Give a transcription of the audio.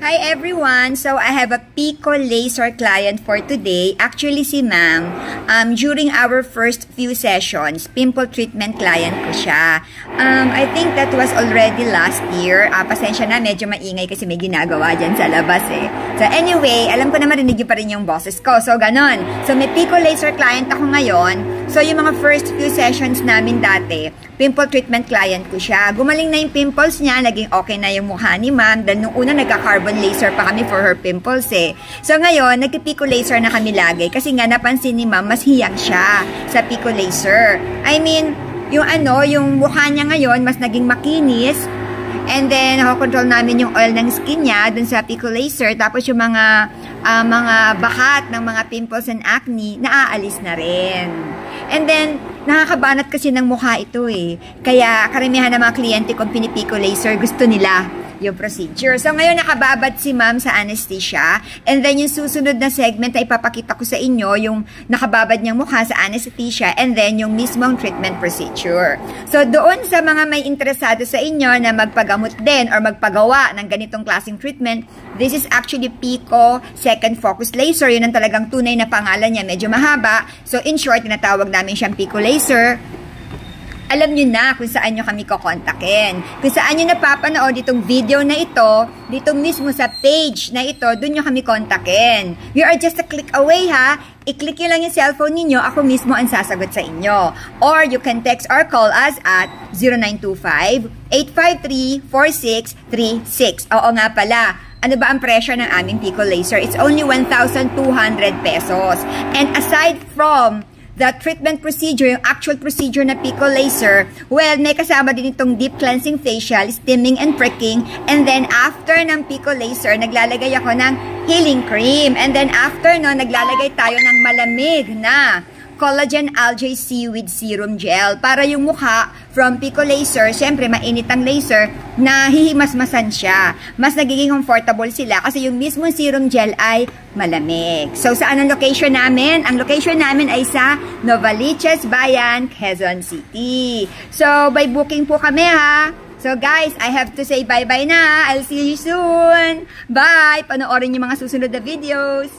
Hi everyone! So I have a Pico Laser client for today. Actually si ma'am, during our first few sessions, pimple treatment client ko siya. I think that was already last year. Pasensya na, medyo maingay kasi may ginagawa dyan sa labas eh. So anyway, alam ko na marinig pa rin yung boses ko. So ganon. So may Pico Laser client ako ngayon. So yung mga first few sessions namin dati, pimple treatment client ko siya. Gumaling na yung pimples niya, naging okay na yung mukha ni ma'am. Dahil nung una nagka-carbon laser pa kami for her pimples eh. So ngayon, nagpi-Pico laser na kami lagi kasi nga napansin ni ma'am, mas hiyang siya sa Pico laser. I mean, yung mukha niya ngayon, mas naging makinis. And then, nakokontrol namin yung oil ng skin niya dun sa Pico laser. Tapos yung mga bakat ng mga pimples and acne, naaalis na rin. And then, nakakabanat kasi ng mukha ito eh. Kaya karamihan ng mga kliyente kong pinipico laser, gusto nila yung procedure. So ngayon nakababad si ma'am sa anesthesia. And then yung susunod na segment na ipapakita ko sa inyo, yung nakababad niyang mukha sa anesthesia and then yung mismong treatment procedure. So doon sa mga may interesado sa inyo na magpagamot din or magpagawa ng ganitong klaseng treatment, this is actually Pico Second Focus Laser. Yun ang talagang tunay na pangalan niya. Medyo mahaba. So in short, tinatawag namin siyang Pico Laser. Alam nyo na kung saan nyo kami kukontakin. Kung saan nyo napapanood itong video na ito, dito mismo sa page na ito, dun nyo kami kontakin. You are just a click away ha. I-click nyo lang yung cellphone ninyo, ako mismo ang sasagot sa inyo. Or you can text or call us at 0925-853-4636. Oo nga pala. Ano ba ang presyo ng aming Pico Laser? It's only 1,200 pesos. And aside from the treatment procedure, yung actual procedure na Pico Laser, well, may kasama din itong deep cleansing facial, steaming and pricking, and then after ng Pico Laser, naglalagay ako ng healing cream, and then after no, naglalagay tayo ng malamig na collagen algae seaweed serum gel para yung mukha from Pico Laser, syempre mainit ang laser, na hihimasmasan siya. Mas nagiging comfortable sila kasi yung mismo serum gel ay malamig. So saan ang location namin? Ang location namin ay sa Novaliches Bayan, Quezon City. So by booking po kami ha. So guys, I have to say bye-bye na. I'll see you soon. Bye! Panoorin yung mga susunod na videos.